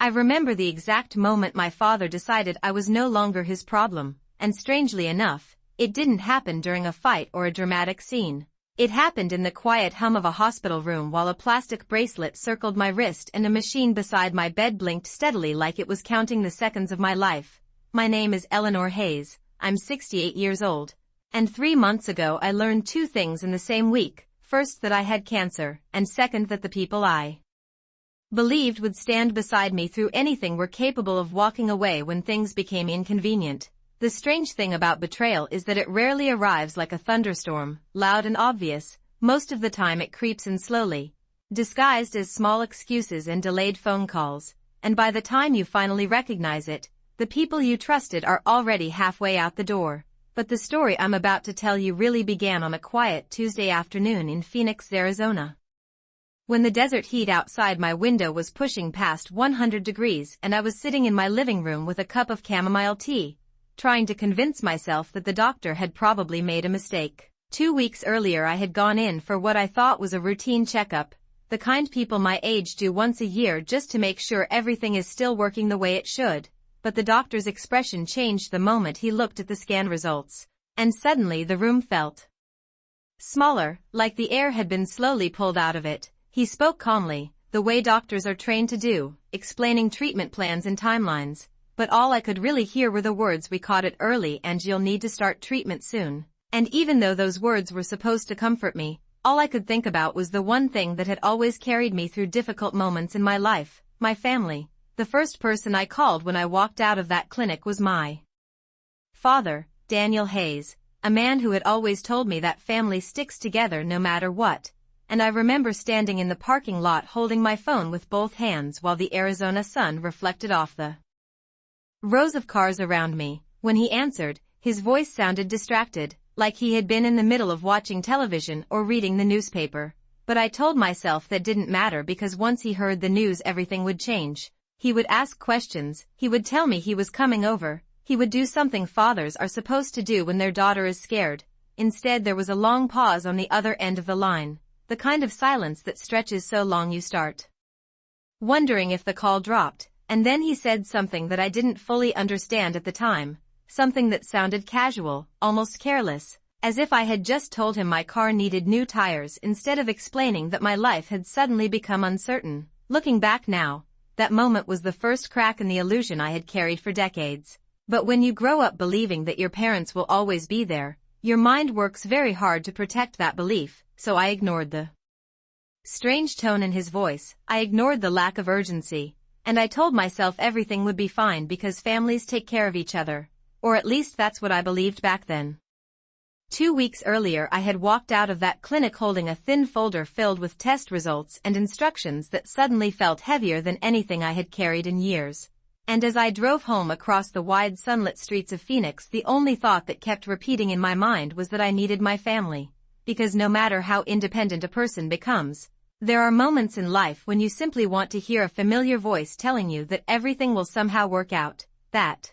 I remember the exact moment my father decided I was no longer his problem, and strangely enough, it didn't happen during a fight or a dramatic scene. It happened in the quiet hum of a hospital room while a plastic bracelet circled my wrist and a machine beside my bed blinked steadily like it was counting the seconds of my life. My name is Eleanor Hayes, I'm 68 years old. And 3 months ago I learned 2 things in the same week. First, that I had cancer, and second, that the people I believed would stand beside me through anything were capable of walking away when things became inconvenient. The strange thing about betrayal is that it rarely arrives like a thunderstorm, loud and obvious. Most of the time it creeps in slowly, disguised as small excuses and delayed phone calls, and by the time you finally recognize it, the people you trusted are already halfway out the door. But the story I'm about to tell you really began on a quiet Tuesday afternoon in Phoenix, Arizona. When the desert heat outside my window was pushing past 100 degrees and I was sitting in my living room with a cup of chamomile tea, trying to convince myself that the doctor had probably made a mistake. 2 weeks earlier I had gone in for what I thought was a routine checkup, the kind people my age do once a year just to make sure everything is still working the way it should. But the doctor's expression changed the moment he looked at the scan results, and suddenly the room felt smaller, like the air had been slowly pulled out of it. He spoke calmly, the way doctors are trained to do, explaining treatment plans and timelines. But all I could really hear were the words, "We caught it early and you'll need to start treatment soon." And even though those words were supposed to comfort me, all I could think about was the one thing that had always carried me through difficult moments in my life, my family. The first person I called when I walked out of that clinic was my father, Daniel Hayes, a man who had always told me that family sticks together no matter what. And I remember standing in the parking lot holding my phone with both hands while the Arizona sun reflected off the rows of cars around me. When he answered, his voice sounded distracted, like he had been in the middle of watching television or reading the newspaper. But I told myself that didn't matter because once he heard the news everything would change. He would ask questions, he would tell me he was coming over, he would do something fathers are supposed to do when their daughter is scared. Instead there was a long pause on the other end of the line, the kind of silence that stretches so long you start wondering if the call dropped. And then he said something that I didn't fully understand at the time, something that sounded casual, almost careless, as if I had just told him my car needed new tires instead of explaining that my life had suddenly become uncertain. Looking back now, that moment was the first crack in the illusion I had carried for decades. But when you grow up believing that your parents will always be there, your mind works very hard to protect that belief, so I ignored the strange tone in his voice, I ignored the lack of urgency. And I told myself everything would be fine because families take care of each other, or at least that's what I believed back then. 2 weeks earlier I had walked out of that clinic holding a thin folder filled with test results and instructions that suddenly felt heavier than anything I had carried in years. And as I drove home across the wide sunlit streets of Phoenix, the only thought that kept repeating in my mind was that I needed my family. Because no matter how independent a person becomes, there are moments in life when you simply want to hear a familiar voice telling you that everything will somehow work out. That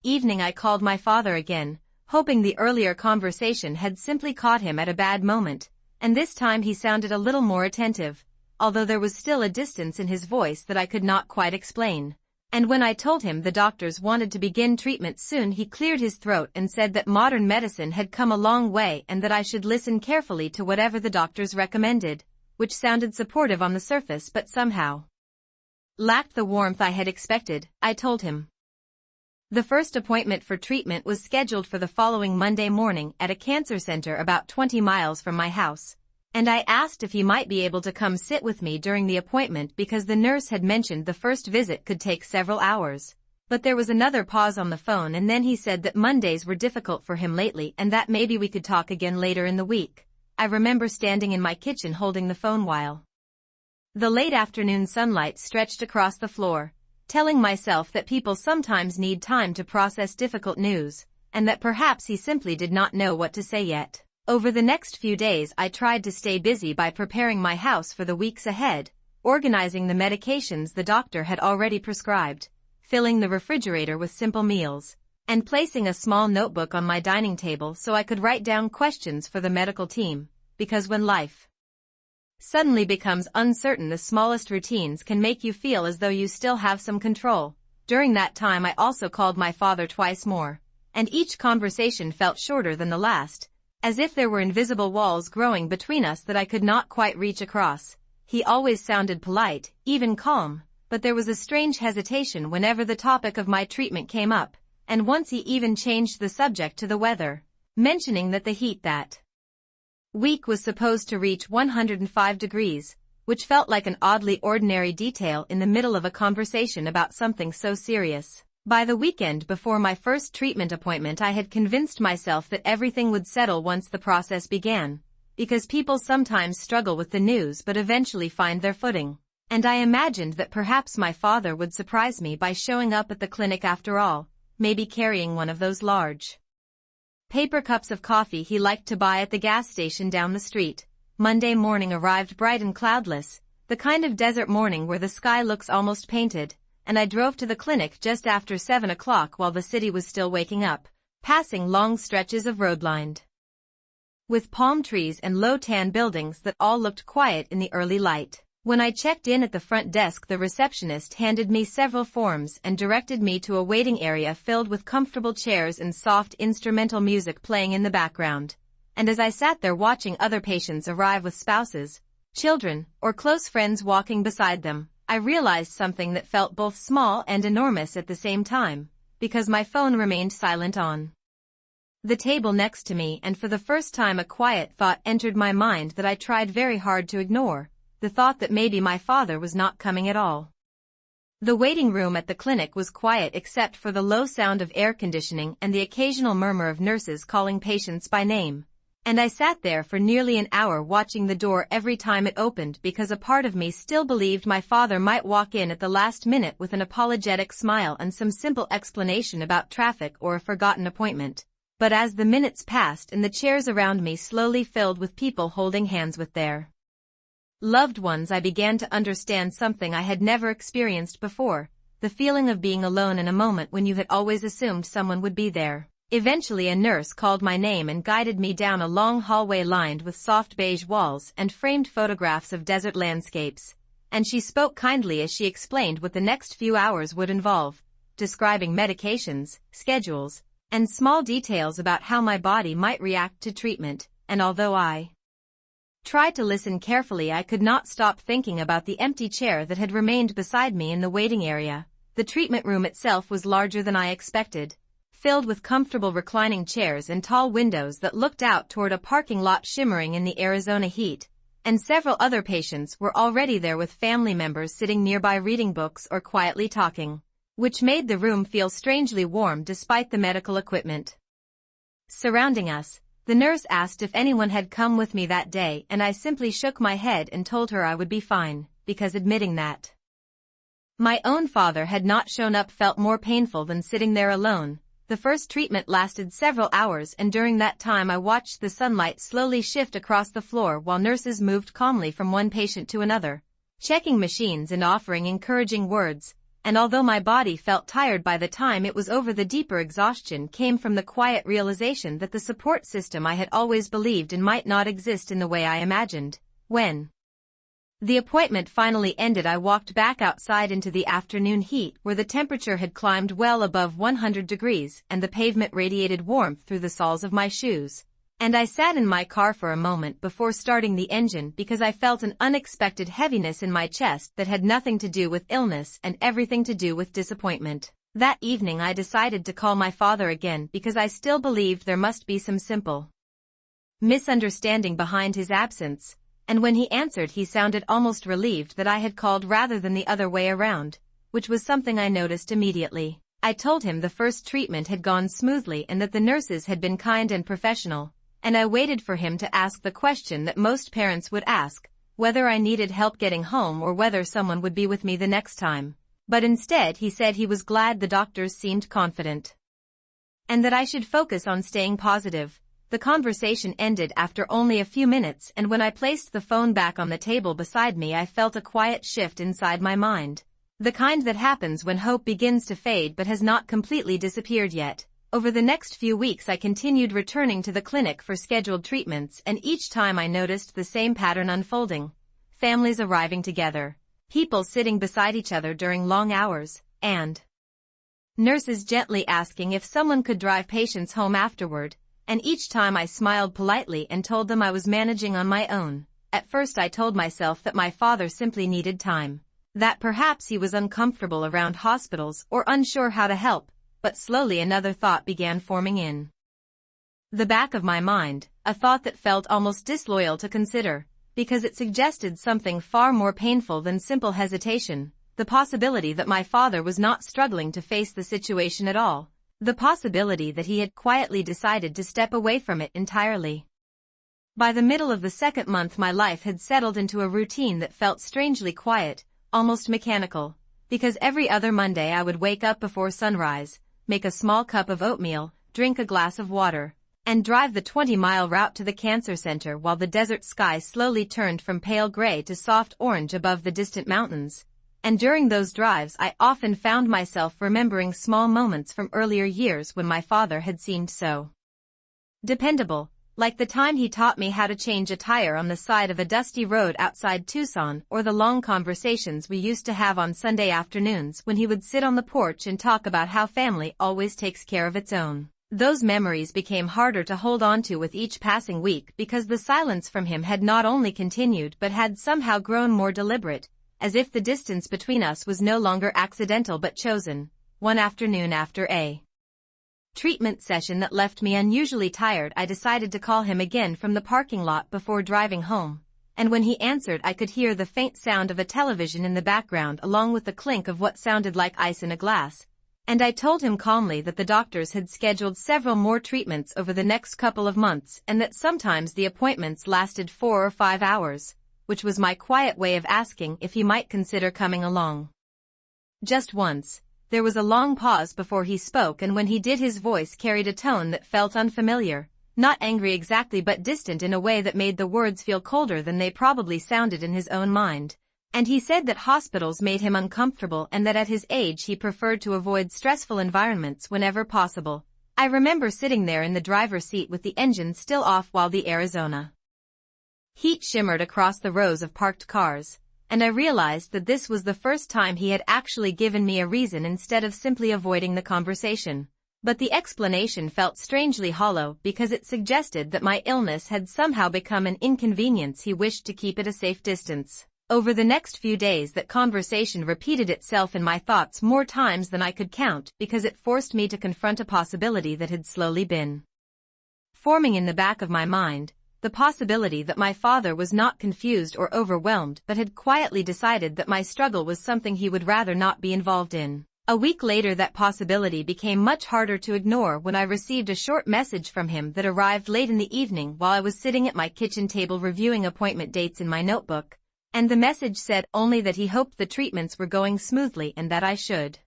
evening I called my father again, hoping the earlier conversation had simply caught him at a bad moment, and this time he sounded a little more attentive, although there was still a distance in his voice that I could not quite explain. And when I told him the doctors wanted to begin treatment soon, he cleared his throat and said that modern medicine had come a long way and that I should listen carefully to whatever the doctors recommended, which sounded supportive on the surface but somehow lacked the warmth I had expected. I told him the first appointment for treatment was scheduled for the following Monday morning at a cancer center about 20 miles from my house, and I asked if he might be able to come sit with me during the appointment because the nurse had mentioned the first visit could take several hours. But there was another pause on the phone and then he said that Mondays were difficult for him lately and that maybe we could talk again later in the week. I remember standing in my kitchen holding the phone while the late afternoon sunlight stretched across the floor, telling myself that people sometimes need time to process difficult news, and that perhaps he simply did not know what to say yet. Over the next few days I tried to stay busy by preparing my house for the weeks ahead, organizing the medications the doctor had already prescribed, filling the refrigerator with simple meals, and placing a small notebook on my dining table so I could write down questions for the medical team, because when life suddenly becomes uncertain. The smallest routines can make you feel as though you still have some control. During that time I also called my father twice more, and each conversation felt shorter than the last, as if there were invisible walls growing between us that I could not quite reach across. He always sounded polite, even calm, but there was a strange hesitation whenever the topic of my treatment came up, and once he even changed the subject to the weather, mentioning that the heat that week was supposed to reach 105 degrees, which felt like an oddly ordinary detail in the middle of a conversation about something so serious. By the weekend before my first treatment appointment I had convinced myself that everything would settle once the process began, because people sometimes struggle with the news but eventually find their footing. And I imagined that perhaps my father would surprise me by showing up at the clinic after all, maybe carrying one of those large paper cups of coffee he liked to buy at the gas station down the street. Monday morning arrived bright and cloudless, the kind of desert morning where the sky looks almost painted, and I drove to the clinic just after 7 o'clock while the city was still waking up, passing long stretches of road lined with palm trees and low tan buildings that all looked quiet in the early light. When I checked in at the front desk, the receptionist handed me several forms and directed me to a waiting area filled with comfortable chairs and soft instrumental music playing in the background. And as I sat there watching other patients arrive with spouses, children, or close friends walking beside them, I realized something that felt both small and enormous at the same time, because my phone remained silent on the table next to me, and for the first time a quiet thought entered my mind that I tried very hard to ignore. The thought that maybe my father was not coming at all. The waiting room at the clinic was quiet except for the low sound of air conditioning and the occasional murmur of nurses calling patients by name. And I sat there for nearly an hour watching the door every time it opened because a part of me still believed my father might walk in at the last minute with an apologetic smile and some simple explanation about traffic or a forgotten appointment. But as the minutes passed and the chairs around me slowly filled with people holding hands with their loved ones, I began to understand something I had never experienced before, the feeling of being alone in a moment when you had always assumed someone would be there. Eventually a nurse called my name and guided me down a long hallway lined with soft beige walls and framed photographs of desert landscapes, and she spoke kindly as she explained what the next few hours would involve, describing medications, schedules, and small details about how my body might react to treatment. And although I tried to listen carefully, I could not stop thinking about the empty chair that had remained beside me in the waiting area. The treatment room itself was larger than I expected, filled with comfortable reclining chairs and tall windows that looked out toward a parking lot shimmering in the Arizona heat, and several other patients were already there with family members sitting nearby reading books or quietly talking, which made the room feel strangely warm despite the medical equipment surrounding us. The nurse asked if anyone had come with me that day, and I simply shook my head and told her I would be fine, because admitting that my own father had not shown up felt more painful than sitting there alone. The first treatment lasted several hours, and during that time I watched the sunlight slowly shift across the floor while nurses moved calmly from one patient to another, checking machines and offering encouraging words. And although my body felt tired by the time it was over, the deeper exhaustion came from the quiet realization that the support system I had always believed in might not exist in the way I imagined. When the appointment finally ended, I walked back outside into the afternoon heat where the temperature had climbed well above 100 degrees and the pavement radiated warmth through the soles of my shoes. And I sat in my car for a moment before starting the engine because I felt an unexpected heaviness in my chest that had nothing to do with illness and everything to do with disappointment. That evening I decided to call my father again because I still believed there must be some simple misunderstanding behind his absence, and when he answered he sounded almost relieved that I had called rather than the other way around, which was something I noticed immediately. I told him the first treatment had gone smoothly and that the nurses had been kind and professional, and I waited for him to ask the question that most parents would ask, whether I needed help getting home or whether someone would be with me the next time. But instead he said he was glad the doctors seemed confident, and that I should focus on staying positive. The conversation ended after only a few minutes, and when I placed the phone back on the table beside me I felt a quiet shift inside my mind. The kind that happens when hope begins to fade but has not completely disappeared yet. Over the next few weeks I continued returning to the clinic for scheduled treatments, and each time I noticed the same pattern unfolding. families arriving together, people sitting beside each other during long hours, and nurses gently asking if someone could drive patients home afterward, and each time I smiled politely and told them I was managing on my own. At first I told myself that my father simply needed time, that perhaps he was uncomfortable around hospitals or unsure how to help, but slowly another thought began forming in the back of my mind, a thought that felt almost disloyal to consider, because it suggested something far more painful than simple hesitation, the possibility that my father was not struggling to face the situation at all, the possibility that he had quietly decided to step away from it entirely. By the middle of the second month my life had settled into a routine that felt strangely quiet, almost mechanical, because every other Monday I would wake up before sunrise, make a small cup of oatmeal, drink a glass of water, and drive the 20-mile route to the cancer center while the desert sky slowly turned from pale gray to soft orange above the distant mountains. And during those drives I often found myself remembering small moments from earlier years when my father had seemed so dependable, like the time he taught me how to change a tire on the side of a dusty road outside Tucson, or the long conversations we used to have on Sunday afternoons when he would sit on the porch and talk about how family always takes care of its own. Those memories became harder to hold on to with each passing week because the silence from him had not only continued but had somehow grown more deliberate, as if the distance between us was no longer accidental but chosen. One afternoon after a treatment session that left me unusually tired, I decided to call him again from the parking lot before driving home, and when he answered I could hear the faint sound of a television in the background along with the clink of what sounded like ice in a glass, and I told him calmly that the doctors had scheduled several more treatments over the next couple of months and that sometimes the appointments lasted 4 or 5 hours, which was my quiet way of asking if he might consider coming along. Just once. There was a long pause before he spoke, and when he did his voice carried a tone that felt unfamiliar, not angry exactly but distant in a way that made the words feel colder than they probably sounded in his own mind. And he said that hospitals made him uncomfortable and that at his age he preferred to avoid stressful environments whenever possible. I remember sitting there in the driver's seat with the engine still off while the Arizona heat shimmered across the rows of parked cars, and I realized that this was the first time he had actually given me a reason instead of simply avoiding the conversation. But the explanation felt strangely hollow because it suggested that my illness had somehow become an inconvenience he wished to keep at a safe distance. Over the next few days that conversation repeated itself in my thoughts more times than I could count because it forced me to confront a possibility that had slowly been forming in the back of my mind, the possibility that my father was not confused or overwhelmed but had quietly decided that my struggle was something he would rather not be involved in. A week later that possibility became much harder to ignore when I received a short message from him that arrived late in the evening while I was sitting at my kitchen table reviewing appointment dates in my notebook. And the message said only that he hoped the treatments were going smoothly and that I should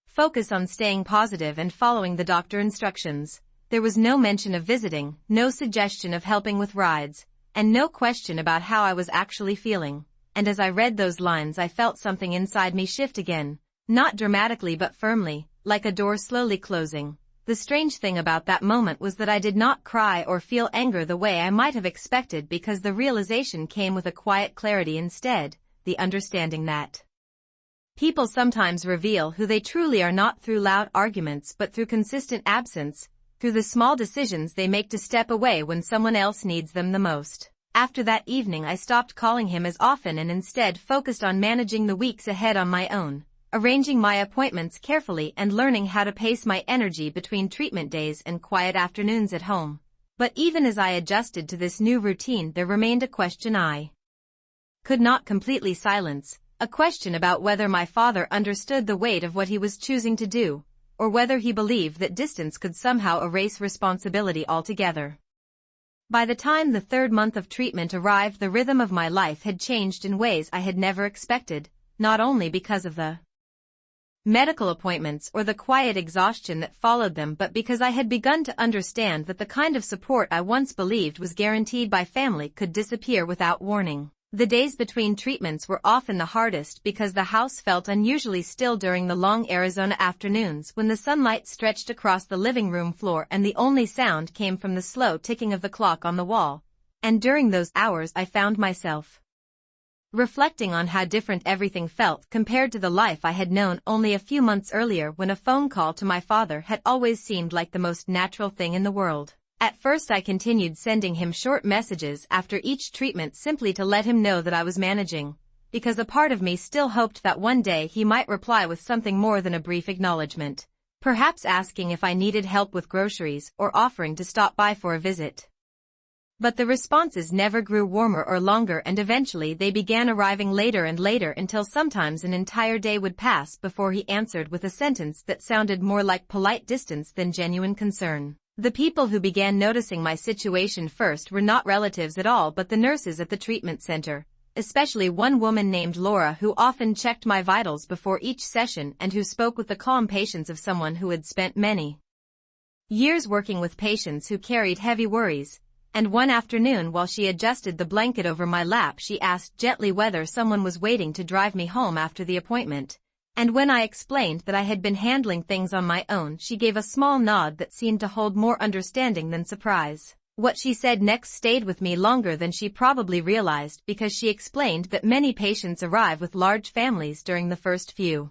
focus on staying positive and following the doctor instructions. There was no mention of visiting, no suggestion of helping with rides, and no question about how I was actually feeling. And as I read those lines I felt something inside me shift again, not dramatically but firmly, like a door slowly closing. The strange thing about that moment was that I did not cry or feel anger the way I might have expected because the realization came with a quiet clarity instead, the understanding that people sometimes reveal who they truly are not through loud arguments but through consistent absence, through the small decisions they make to step away when someone else needs them the most. After that evening I stopped calling him as often and instead focused on managing the weeks ahead on my own, arranging my appointments carefully and learning how to pace my energy between treatment days and quiet afternoons at home. But even as I adjusted to this new routine there remained a question I could not completely silence, a question about whether my father understood the weight of what he was choosing to do, or whether he believed that distance could somehow erase responsibility altogether. By the time the third month of treatment arrived the rhythm of my life had changed in ways I had never expected, not only because of the medical appointments or the quiet exhaustion that followed them but because I had begun to understand that the kind of support I once believed was guaranteed by family could disappear without warning. The days between treatments were often the hardest because the house felt unusually still during the long Arizona afternoons when the sunlight stretched across the living room floor and the only sound came from the slow ticking of the clock on the wall. And during those hours I found myself reflecting on how different everything felt compared to the life I had known only a few months earlier when a phone call to my father had always seemed like the most natural thing in the world. At first I continued sending him short messages after each treatment simply to let him know that I was managing, because a part of me still hoped that one day he might reply with something more than a brief acknowledgement, perhaps asking if I needed help with groceries or offering to stop by for a visit. But the responses never grew warmer or longer, and eventually they began arriving later and later until sometimes an entire day would pass before he answered with a sentence that sounded more like polite distance than genuine concern. The people who began noticing my situation first were not relatives at all but the nurses at the treatment center, especially one woman named Laura who often checked my vitals before each session and who spoke with the calm patience of someone who had spent many years working with patients who carried heavy worries. And one afternoon while she adjusted the blanket over my lap she asked gently whether someone was waiting to drive me home after the appointment. And when I explained that I had been handling things on my own she gave a small nod that seemed to hold more understanding than surprise. What she said next stayed with me longer than she probably realized because she explained that many patients arrive with large families during the first few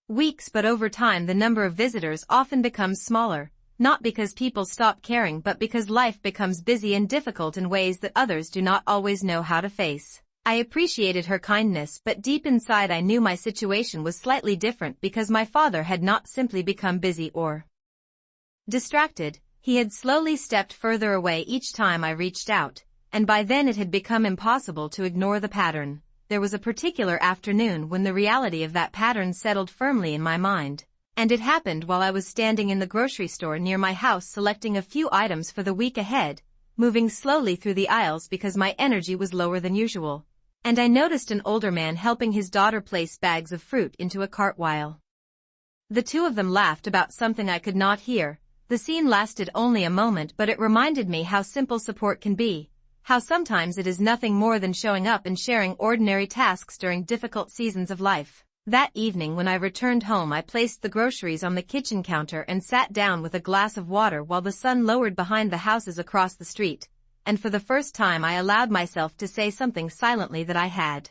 weeks, but over time the number of visitors often becomes smaller. Not because people stop caring but because life becomes busy and difficult in ways that others do not always know how to face. I appreciated her kindness, but deep inside I knew my situation was slightly different because my father had not simply become busy or distracted. He had slowly stepped further away each time I reached out, and by then it had become impossible to ignore the pattern. There was a particular afternoon when the reality of that pattern settled firmly in my mind. And it happened while I was standing in the grocery store near my house selecting a few items for the week ahead, moving slowly through the aisles because my energy was lower than usual. And I noticed an older man helping his daughter place bags of fruit into a cart while the two of them laughed about something I could not hear. The scene lasted only a moment, but it reminded me how simple support can be, how sometimes it is nothing more than showing up and sharing ordinary tasks during difficult seasons of life. That evening when I returned home I placed the groceries on the kitchen counter and sat down with a glass of water while the sun lowered behind the houses across the street, and for the first time I allowed myself to say something silently that I had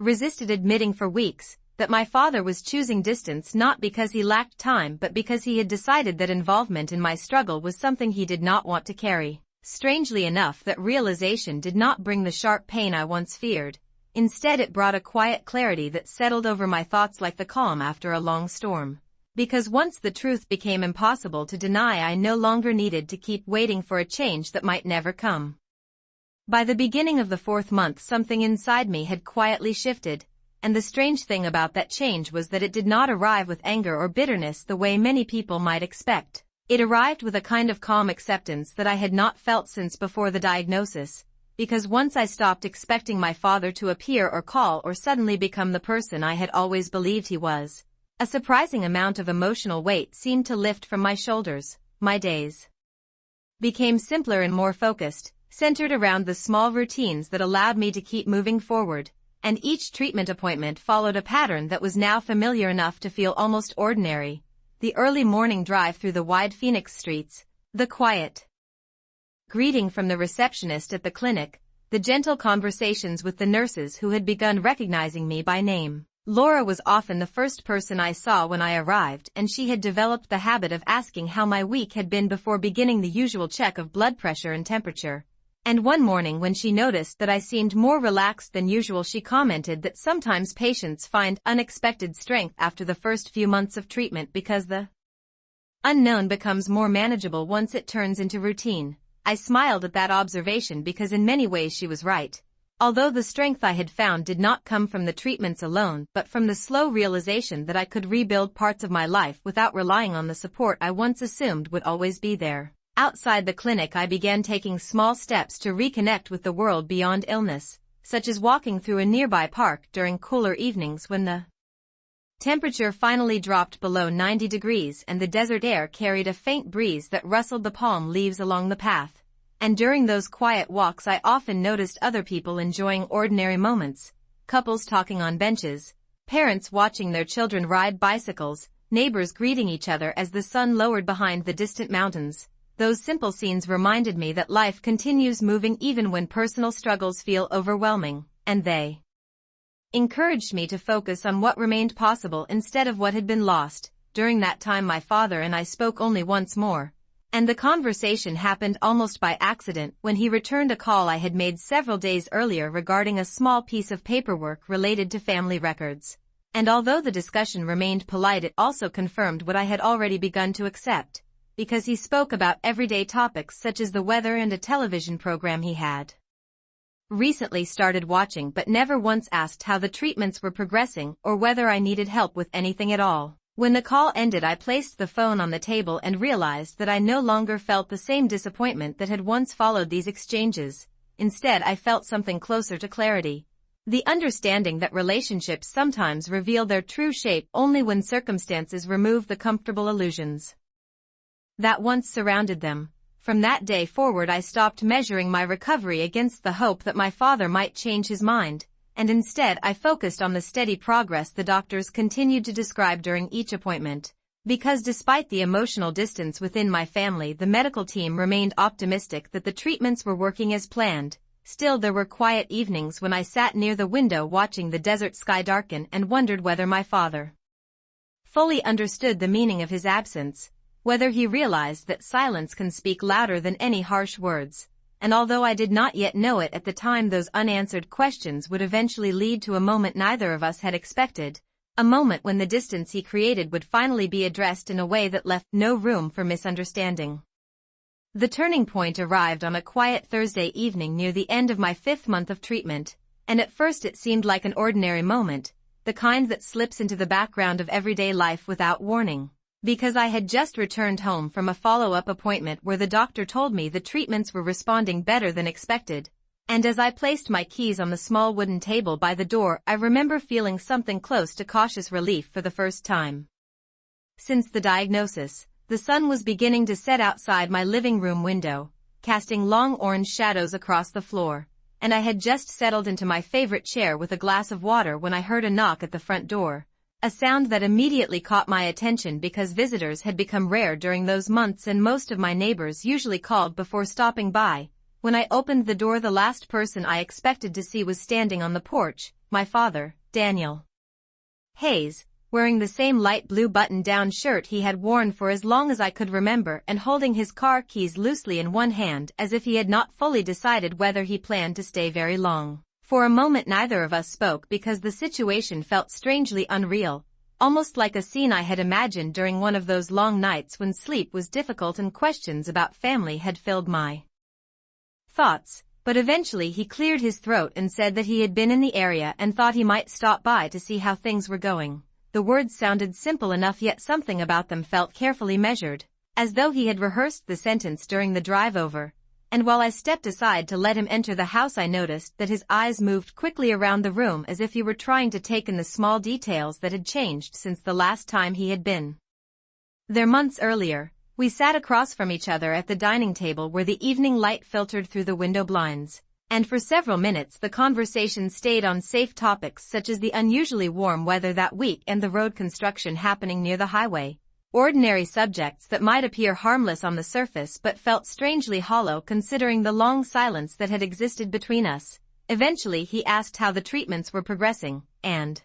resisted admitting for weeks, that my father was choosing distance not because he lacked time but because he had decided that involvement in my struggle was something he did not want to carry. Strangely enough, that realization did not bring the sharp pain I once feared. Instead it brought a quiet clarity that settled over my thoughts like the calm after a long storm. Because once the truth became impossible to deny I no longer needed to keep waiting for a change that might never come. By the beginning of the 4th month something inside me had quietly shifted, and the strange thing about that change was that it did not arrive with anger or bitterness the way many people might expect. It arrived with a kind of calm acceptance that I had not felt since before the diagnosis. Because once I stopped expecting my father to appear or call or suddenly become the person I had always believed he was, a surprising amount of emotional weight seemed to lift from my shoulders. My days became simpler and more focused, centered around the small routines that allowed me to keep moving forward, and each treatment appointment followed a pattern that was now familiar enough to feel almost ordinary. The early morning drive through the wide Phoenix streets, the quiet greeting from the receptionist at the clinic, the gentle conversations with the nurses who had begun recognizing me by name. Laura was often the first person I saw when I arrived, and she had developed the habit of asking how my week had been before beginning the usual check of blood pressure and temperature. And one morning when she noticed that I seemed more relaxed than usual she commented that sometimes patients find unexpected strength after the first few months of treatment because the unknown becomes more manageable once it turns into routine. I smiled at that observation because in many ways she was right. Although the strength I had found did not come from the treatments alone but from the slow realization that I could rebuild parts of my life without relying on the support I once assumed would always be there. Outside the clinic I began taking small steps to reconnect with the world beyond illness, such as walking through a nearby park during cooler evenings when the temperature finally dropped below 90 degrees and the desert air carried a faint breeze that rustled the palm leaves along the path. And during those quiet walks I often noticed other people enjoying ordinary moments, couples talking on benches, parents watching their children ride bicycles, neighbors greeting each other as the sun lowered behind the distant mountains. Those simple scenes reminded me that life continues moving even when personal struggles feel overwhelming. and they encouraged me to focus on what remained possible instead of what had been lost. During that time my father and I spoke only once more, and the conversation happened almost by accident when he returned a call I had made several days earlier regarding a small piece of paperwork related to family records. And although the discussion remained polite, it also confirmed what I had already begun to accept, because he spoke about everyday topics such as the weather and a television program he had recently started watching, but never once asked how the treatments were progressing or whether I needed help with anything at all. When the call ended, I placed the phone on the table and realized that I no longer felt the same disappointment that had once followed these exchanges. Instead, I felt something closer to clarity. The understanding that relationships sometimes reveal their true shape only when circumstances remove the comfortable illusions that once surrounded them. From that day forward, I stopped measuring my recovery against the hope that my father might change his mind, and instead I focused on the steady progress the doctors continued to describe during each appointment. Because despite the emotional distance within my family, the medical team remained optimistic that the treatments were working as planned. Still, there were quiet evenings when I sat near the window watching the desert sky darken and wondered whether my father fully understood the meaning of his absence, whether he realized that silence can speak louder than any harsh words. And although I did not yet know it at the time, those unanswered questions would eventually lead to a moment neither of us had expected, a moment when the distance he created would finally be addressed in a way that left no room for misunderstanding. The turning point arrived on a quiet Thursday evening near the end of my 5th month of treatment, and at first it seemed like an ordinary moment, the kind that slips into the background of everyday life without warning. Because I had just returned home from a follow-up appointment where the doctor told me the treatments were responding better than expected, and as I placed my keys on the small wooden table by the door, I remember feeling something close to cautious relief for the first time since the diagnosis. The sun was beginning to set outside my living room window, casting long orange shadows across the floor, and I had just settled into my favorite chair with a glass of water when I heard a knock at the front door. A sound that immediately caught my attention because visitors had become rare during those months and most of my neighbors usually called before stopping by. When I opened the door, the last person I expected to see was standing on the porch, my father, Daniel Hayes, wearing the same light blue button-down shirt he had worn for as long as I could remember and holding his car keys loosely in one hand as if he had not fully decided whether he planned to stay very long. For a moment neither of us spoke because the situation felt strangely unreal, almost like a scene I had imagined during one of those long nights when sleep was difficult and questions about family had filled my thoughts. But eventually he cleared his throat and said that he had been in the area and thought he might stop by to see how things were going. The words sounded simple enough, yet something about them felt carefully measured, as though he had rehearsed the sentence during the drive over. And while I stepped aside to let him enter the house, I noticed that his eyes moved quickly around the room as if he were trying to take in the small details that had changed since the last time he had been there months earlier. We sat across from each other at the dining table where the evening light filtered through the window blinds, and for several minutes the conversation stayed on safe topics such as the unusually warm weather that week and the road construction happening near the highway. Ordinary subjects that might appear harmless on the surface but felt strangely hollow considering the long silence that had existed between us. Eventually he asked how the treatments were progressing, and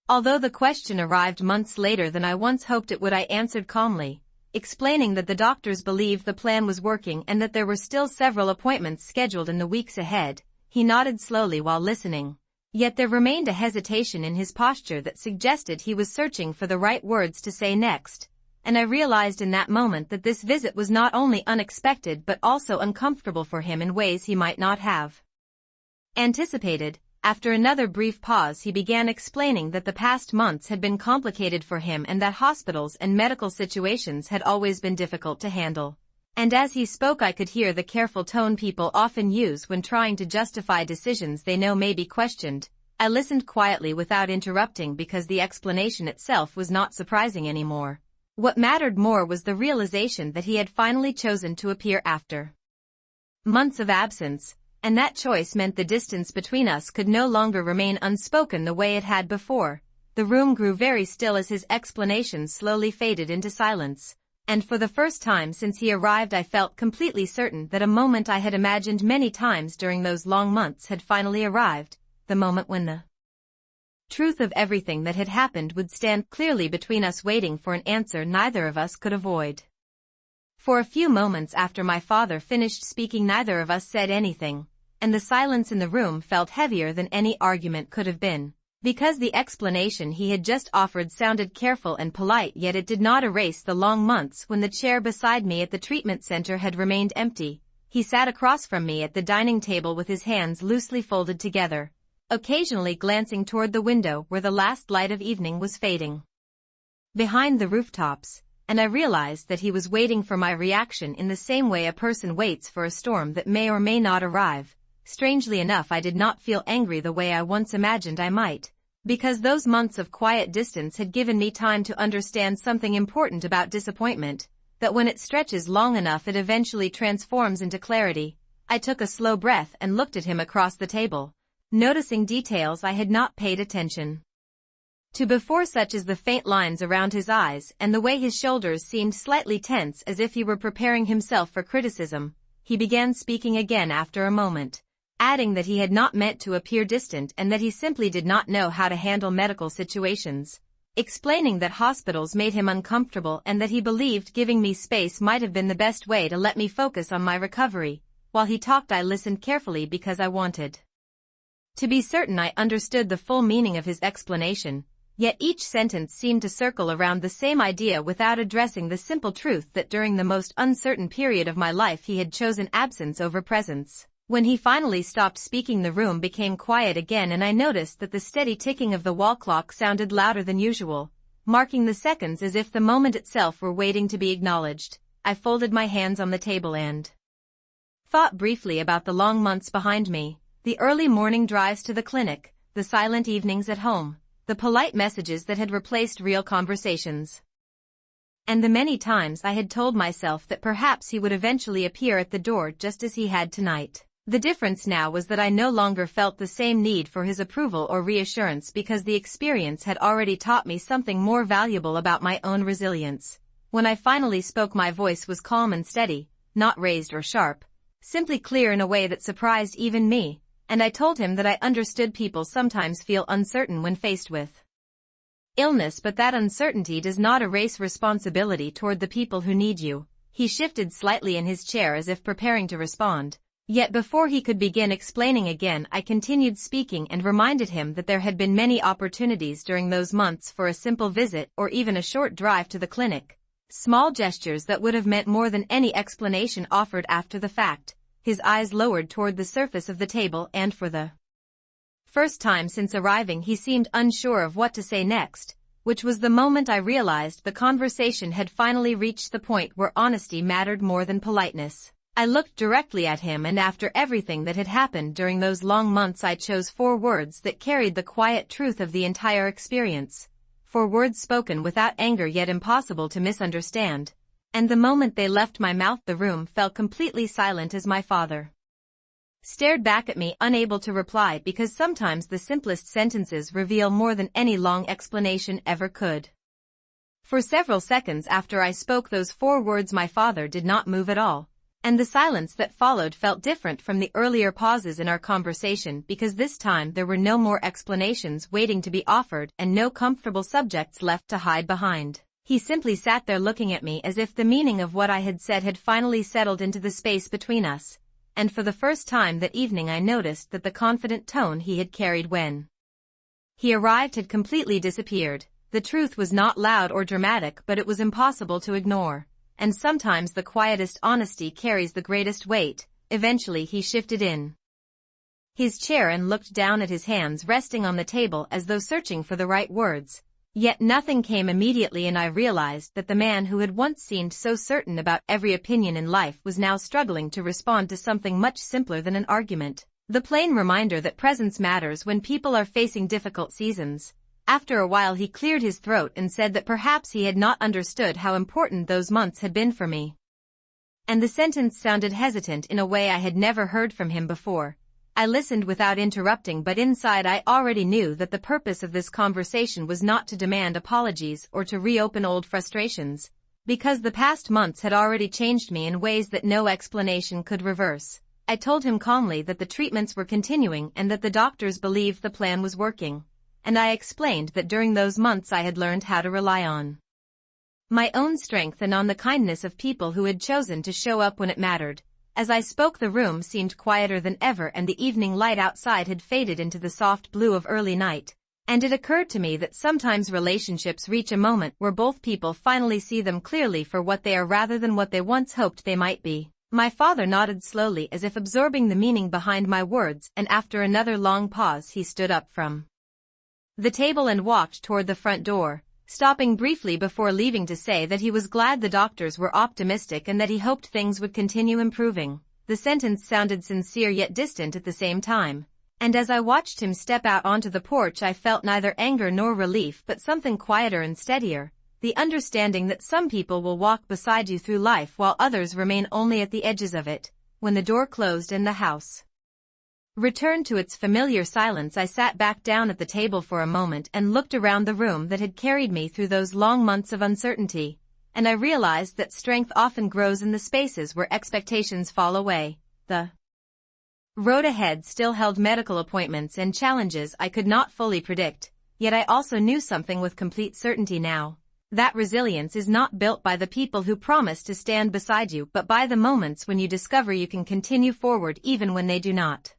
although the question arrived months later than I once hoped it would, I answered calmly, explaining that the doctors believed the plan was working and that there were still several appointments scheduled in the weeks ahead. He nodded slowly while listening. Yet there remained a hesitation in his posture that suggested he was searching for the right words to say next, and I realized in that moment that this visit was not only unexpected but also uncomfortable for him in ways he might not have anticipated. After another brief pause, he began explaining that the past months had been complicated for him and that hospitals and medical situations had always been difficult to handle. And as he spoke, I could hear the careful tone people often use when trying to justify decisions they know may be questioned. I listened quietly without interrupting because the explanation itself was not surprising anymore. What mattered more was the realization that he had finally chosen to appear after months of absence, and that choice meant the distance between us could no longer remain unspoken the way it had before. The room grew very still as his explanation slowly faded into silence. And for the first time since he arrived, I felt completely certain that a moment I had imagined many times during those long months had finally arrived. the moment when the truth of everything that had happened would stand clearly between us, waiting for an answer neither of us could avoid. For a few moments after my father finished speaking, neither of us said anything, and the silence in the room felt heavier than any argument could have been. Because the explanation he had just offered sounded careful and polite, yet it did not erase the long months when the chair beside me at the treatment center had remained empty. He sat across from me at the dining table with his hands loosely folded together, occasionally glancing toward the window where the last light of evening was fading behind the rooftops, and I realized that he was waiting for my reaction in the same way a person waits for a storm that may or may not arrive. Strangely enough, I did not feel angry the way I once imagined I might, because those months of quiet distance had given me time to understand something important about disappointment, that when it stretches long enough it eventually transforms into clarity. I took a slow breath and looked at him across the table, noticing details I had not paid attention to before, such as the faint lines around his eyes and the way his shoulders seemed slightly tense as if he were preparing himself for criticism. He began speaking again after a moment, adding that he had not meant to appear distant and that he simply did not know how to handle medical situations, explaining that hospitals made him uncomfortable and that he believed giving me space might have been the best way to let me focus on my recovery. While he talked, I listened carefully because I wanted to be certain I understood the full meaning of his explanation, yet each sentence seemed to circle around the same idea without addressing the simple truth that during the most uncertain period of my life he had chosen absence over presence. When he finally stopped speaking, the room became quiet again, and I noticed that the steady ticking of the wall clock sounded louder than usual, marking the seconds as if the moment itself were waiting to be acknowledged. I folded my hands on the table and thought briefly about the long months behind me, the early morning drives to the clinic, the silent evenings at home, the polite messages that had replaced real conversations, and the many times I had told myself that perhaps he would eventually appear at the door just as he had tonight. The difference now was that I no longer felt the same need for his approval or reassurance, because the experience had already taught me something more valuable about my own resilience. When I finally spoke, my voice was calm and steady, not raised or sharp, simply clear in a way that surprised even me, and I told him that I understood people sometimes feel uncertain when faced with illness, but that uncertainty does not erase responsibility toward the people who need you. He shifted slightly in his chair as if preparing to respond. Yet before he could begin explaining again, I continued speaking and reminded him that there had been many opportunities during those months for a simple visit or even a short drive to the clinic. Small gestures that would have meant more than any explanation offered after the fact. His eyes lowered toward the surface of the table, and for the first time since arriving he seemed unsure of what to say next, which was the moment I realized the conversation had finally reached the point where honesty mattered more than politeness. I looked directly at him, and after everything that had happened during those long months, I chose 4 words that carried the quiet truth of the entire experience. 4 words spoken without anger, yet impossible to misunderstand. And the moment they left my mouth, the room fell completely silent as my father stared back at me, unable to reply, because sometimes the simplest sentences reveal more than any long explanation ever could. For several seconds after I spoke those 4 words, my father did not move at all. And the silence that followed felt different from the earlier pauses in our conversation, because this time there were no more explanations waiting to be offered and no comfortable subjects left to hide behind. He simply sat there looking at me as if the meaning of what I had said had finally settled into the space between us. And for the first time that evening I noticed that the confident tone he had carried when he arrived had completely disappeared. The truth was not loud or dramatic, but it was impossible to ignore. And sometimes the quietest honesty carries the greatest weight. Eventually he shifted in his chair and looked down at his hands resting on the table as though searching for the right words. Yet nothing came immediately, and I realized that the man who had once seemed so certain about every opinion in life was now struggling to respond to something much simpler than an argument. The plain reminder that presence matters when people are facing difficult seasons. After a while he cleared his throat and said that perhaps he had not understood how important those months had been for me. And the sentence sounded hesitant in a way I had never heard from him before. I listened without interrupting, but inside I already knew that the purpose of this conversation was not to demand apologies or to reopen old frustrations, because the past months had already changed me in ways that no explanation could reverse. I told him calmly that the treatments were continuing and that the doctors believed the plan was working, and I explained that during those months I had learned how to rely on my own strength and on the kindness of people who had chosen to show up when it mattered. As I spoke, the room seemed quieter than ever and the evening light outside had faded into the soft blue of early night, and it occurred to me that sometimes relationships reach a moment where both people finally see them clearly for what they are rather than what they once hoped they might be. My father nodded slowly as if absorbing the meaning behind my words, and after another long pause he stood up from the table and walked toward the front door, stopping briefly before leaving to say that he was glad the doctors were optimistic and that he hoped things would continue improving. The sentence sounded sincere yet distant at the same time, and as I watched him step out onto the porch I felt neither anger nor relief but something quieter and steadier, the understanding that some people will walk beside you through life while others remain only at the edges of it. When the door closed and the house returned to its familiar silence, I sat back down at the table for a moment and looked around the room that had carried me through those long months of uncertainty, and I realized that strength often grows in the spaces where expectations fall away. The road ahead still held medical appointments and challenges I could not fully predict, yet I also knew something with complete certainty now. That resilience is not built by the people who promise to stand beside you but by the moments when you discover you can continue forward even when they do not.